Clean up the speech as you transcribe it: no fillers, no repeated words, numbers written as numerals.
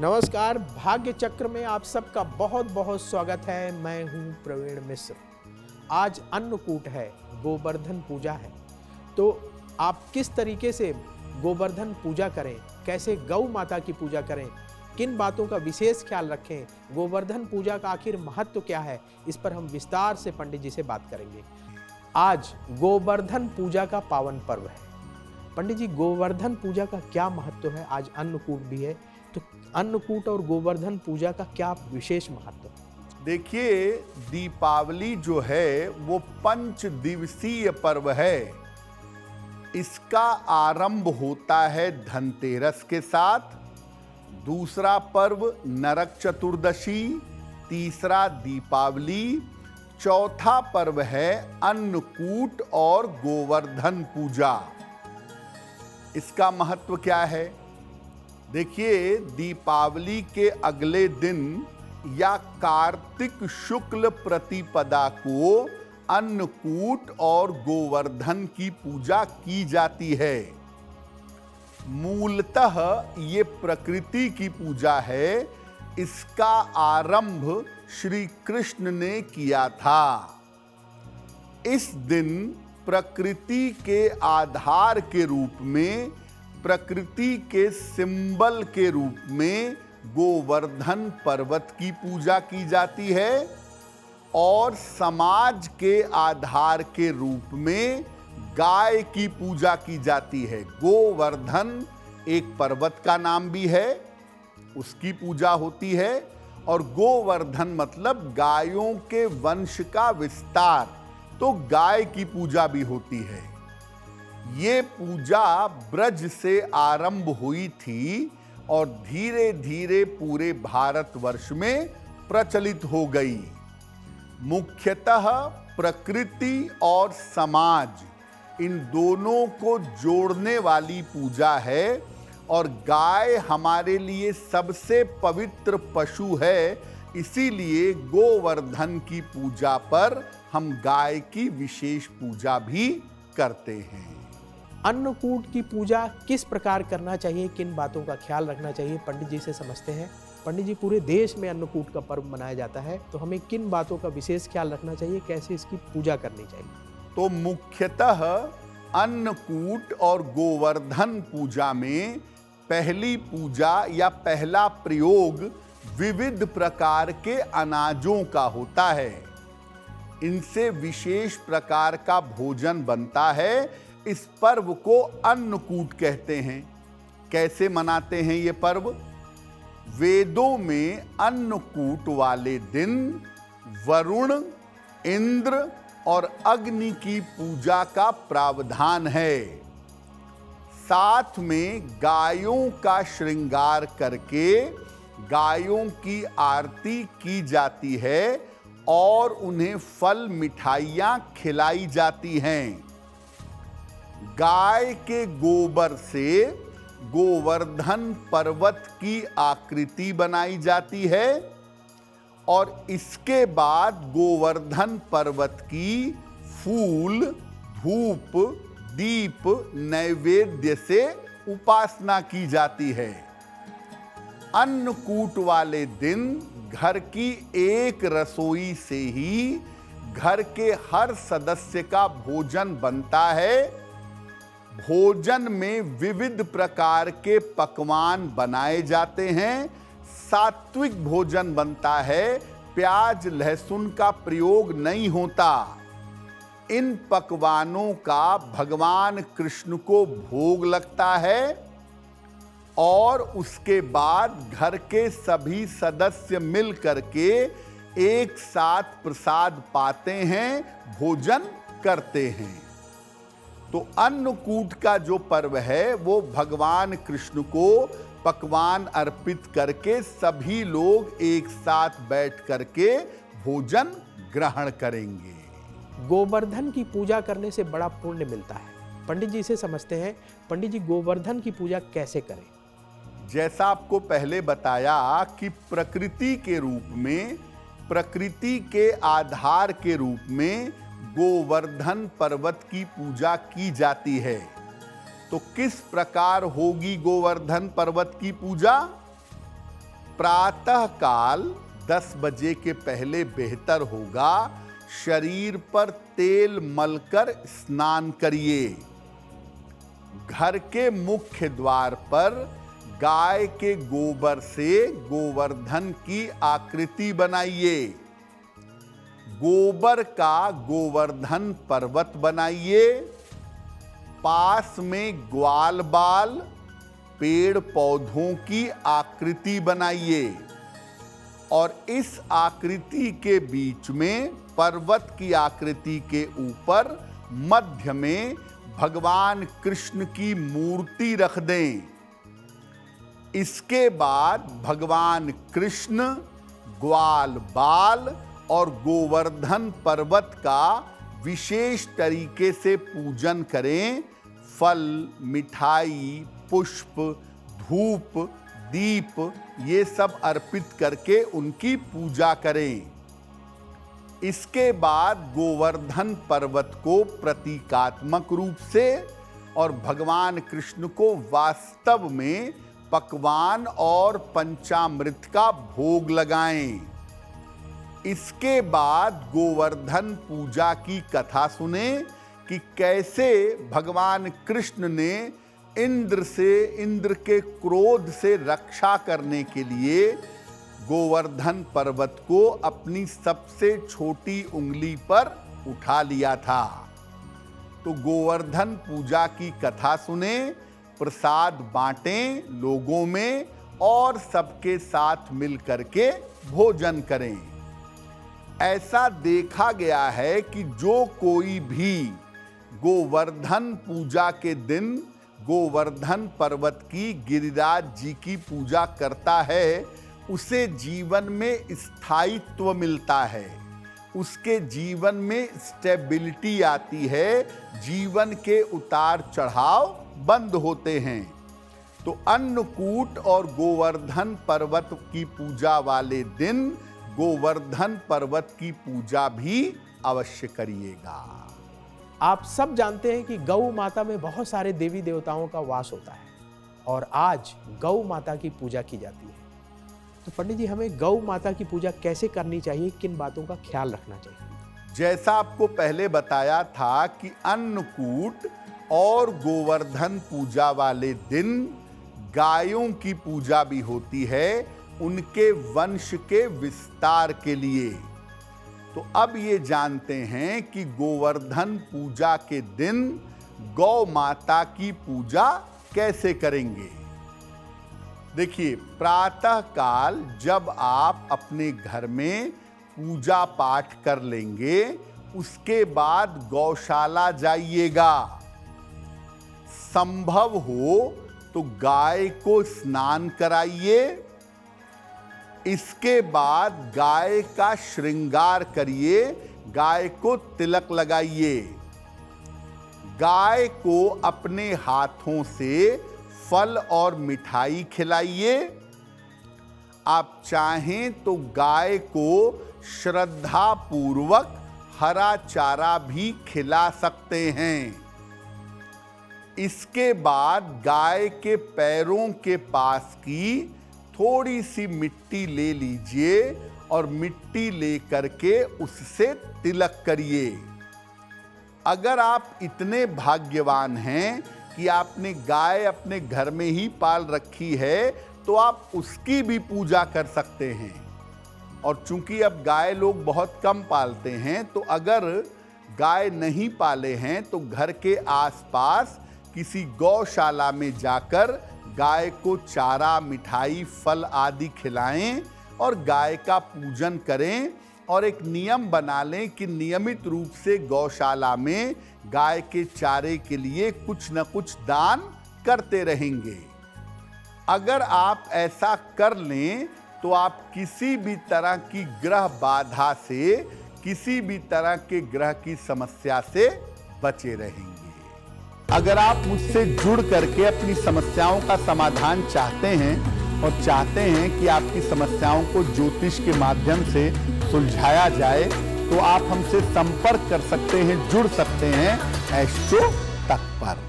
नमस्कार। भाग्य चक्र में आप सबका बहुत बहुत स्वागत है। मैं हूं प्रवीण मिश्र। आज अन्नकूट है, गोवर्धन पूजा है। तो आप किस तरीके से गोवर्धन पूजा करें, कैसे गौ माता की पूजा करें, किन बातों का विशेष ख्याल रखें, गोवर्धन पूजा का आखिर महत्व क्या है, इस पर हम विस्तार से पंडित जी से बात करेंगे। आज गोवर्धन पूजा का पावन पर्व है। पंडित जी, गोवर्धन पूजा का क्या महत्व है? आज अन्नकूट भी है, तो अन्नकूट और गोवर्धन पूजा का क्या विशेष महत्व है? देखिए, दीपावली जो है वो 5 दिवसीय पर्व है। इसका आरंभ होता है धनतेरस के साथ, दूसरा पर्व नरक चतुर्दशी, तीसरा दीपावली, चौथा पर्व है अन्नकूट और गोवर्धन पूजा। इसका महत्व क्या है? देखिए, दीपावली के अगले दिन या कार्तिक शुक्ल प्रतिपदा को अन्नकूट और गोवर्धन की पूजा की जाती है। मूलतः ये प्रकृति की पूजा है। इसका आरंभ श्री कृष्ण ने किया था। इस दिन प्रकृति के आधार के रूप में, प्रकृति के सिंबल के रूप में गोवर्धन पर्वत की पूजा की जाती है और समाज के आधार के रूप में गाय की पूजा की जाती है। गोवर्धन एक पर्वत का नाम भी है, उसकी पूजा होती है। और गोवर्धन मतलब गायों के वंश का विस्तार, तो गाय की पूजा भी होती है। ये पूजा ब्रज से आरंभ हुई थी और धीरे धीरे पूरे भारतवर्ष में प्रचलित हो गई। मुख्यतः प्रकृति और समाज, इन दोनों को जोड़ने वाली पूजा है। और गाय हमारे लिए सबसे पवित्र पशु है, इसीलिए गोवर्धन की पूजा पर हम गाय की विशेष पूजा भी करते हैं। अन्नकूट की पूजा किस प्रकार करना चाहिए, किन बातों का ख्याल रखना चाहिए, पंडित जी से समझते हैं। पंडित जी, पूरे देश में अन्नकूट का पर्व मनाया जाता है, तो हमें किन बातों का विशेष ख्याल रखना चाहिए, कैसे इसकी पूजा करनी चाहिए? तो मुख्यतः अन्नकूट और गोवर्धन पूजा में पहली पूजा या पहला प्रयोग विविध प्रकार के अनाजों का होता है। इनसे विशेष प्रकार का भोजन बनता है। इस पर्व को अन्नकूट कहते हैं। कैसे मनाते हैं ये पर्व? वेदों में अन्नकूट वाले दिन वरुण, इंद्र और अग्नि की पूजा का प्रावधान है। साथ में गायों का श्रृंगार करके गायों की आरती की जाती है और उन्हें फल मिठाइयां खिलाई जाती हैं। गाय के गोबर से गोवर्धन पर्वत की आकृति बनाई जाती है और इसके बाद गोवर्धन पर्वत की फूल, धूप, दीप नैवेद्य से उपासना की जाती है। अन्नकूट वाले दिन घर की एक रसोई से ही घर के हर सदस्य का भोजन बनता है। भोजन में विविध प्रकार के पकवान बनाए जाते हैं। सात्विक भोजन बनता है, प्याज लहसुन का प्रयोग नहीं होता। इन पकवानों का भगवान कृष्ण को भोग लगता है और उसके बाद घर के सभी सदस्य मिल करके एक साथ प्रसाद पाते हैं, भोजन करते हैं। तो अन्नकूट का जो पर्व है वो भगवान कृष्ण को पकवान अर्पित करके सभी लोग एक साथ बैठ करके भोजन ग्रहण करेंगे। गोवर्धन की पूजा करने से बड़ा पुण्य मिलता है। पंडित जी से समझते हैं। पंडित जी, गोवर्धन की पूजा कैसे करें? जैसा आपको पहले बताया कि प्रकृति के रूप में, प्रकृति के आधार के रूप में गोवर्धन पर्वत की पूजा की जाती है। तो किस प्रकार होगी गोवर्धन पर्वत की पूजा? प्रातः काल 10 बजे के पहले बेहतर होगा शरीर पर तेल मलकर स्नान करिए। घर के मुख्य द्वार पर गाय के गोबर से गोवर्धन की आकृति बनाइए। गोबर का गोवर्धन पर्वत बनाइए। पास में ग्वाल बाल पेड़ पौधों की आकृति बनाइए और इस आकृति के बीच में पर्वत की आकृति के ऊपर मध्य में भगवान कृष्ण की मूर्ति रख दें। इसके बाद भगवान कृष्ण ग्वाल बाल और गोवर्धन पर्वत का विशेष तरीके से पूजन करें। फल, मिठाई, पुष्प, धूप, दीप ये सब अर्पित करके उनकी पूजा करें। इसके बाद गोवर्धन पर्वत को प्रतीकात्मक रूप से और भगवान कृष्ण को वास्तव में पकवान और पंचामृत का भोग लगाएं। इसके बाद गोवर्धन पूजा की कथा सुने कि कैसे भगवान कृष्ण ने इंद्र के क्रोध से रक्षा करने के लिए गोवर्धन पर्वत को अपनी सबसे छोटी उंगली पर उठा लिया था। तो गोवर्धन पूजा की कथा सुने, प्रसाद बांटें लोगों में और सबके साथ मिल करके भोजन करें। ऐसा देखा गया है कि जो कोई भी गोवर्धन पूजा के दिन गोवर्धन पर्वत की गिरिराज जी की पूजा करता है, उसे जीवन में स्थायित्व मिलता है, उसके जीवन में स्टेबिलिटी आती है, जीवन के उतार चढ़ाव बंद होते हैं। तो अन्नकूट और गोवर्धन पर्वत की पूजा वाले दिन गोवर्धन पर्वत की पूजा भी अवश्य करिएगा। आप सब जानते हैं कि गौ माता में बहुत सारे देवी देवताओं का वास होता है और आज गौ माता की पूजा की जाती है। तो पंडित जी, हमें गौ माता की पूजा कैसे करनी चाहिए, किन बातों का ख्याल रखना चाहिए? जैसा आपको पहले बताया था कि अन्नकूट और गोवर्धन पूजा वाले दिन गायों की पूजा भी होती है, उनके वंश के विस्तार के लिए। तो अब ये जानते हैं कि गोवर्धन पूजा के दिन गौ माता की पूजा कैसे करेंगे। देखिए, प्रातः काल जब आप अपने घर में पूजा पाठ कर लेंगे, उसके बाद गौशाला जाइएगा। संभव हो तो गाय को स्नान कराइए। इसके बाद गाय का श्रृंगार करिए, गाय को तिलक लगाइए। गाय को अपने हाथों से फल और मिठाई खिलाइए। आप चाहें तो गाय को श्रद्धा पूर्वक हरा चारा भी खिला सकते हैं। इसके बाद गाय के पैरों के पास की थोड़ी सी मिट्टी ले लीजिए और मिट्टी लेकर के उससे तिलक करिए। अगर आप इतने भाग्यवान हैं कि आपने गाय अपने घर में ही पाल रखी है, तो आप उसकी भी पूजा कर सकते हैं। और चूंकि अब गाय लोग बहुत कम पालते हैं, तो अगर गाय नहीं पाले हैं तो घर के आसपास किसी गौशाला में जाकर गाय को चारा, मिठाई, फल आदि खिलाएं और गाय का पूजन करें। और एक नियम बना लें कि नियमित रूप से गौशाला में गाय के चारे के लिए कुछ न कुछ दान करते रहेंगे। अगर आप ऐसा कर लें तो आप किसी भी तरह की ग्रह बाधा से, किसी भी तरह के ग्रह की समस्या से बचे रहेंगे। अगर आप मुझसे जुड़ करके अपनी समस्याओं का समाधान चाहते हैं और चाहते हैं कि आपकी समस्याओं को ज्योतिष के माध्यम से सुलझाया जाए, तो आप हमसे संपर्क कर सकते हैं, जुड़ सकते हैं एस्ट्रो तक पर।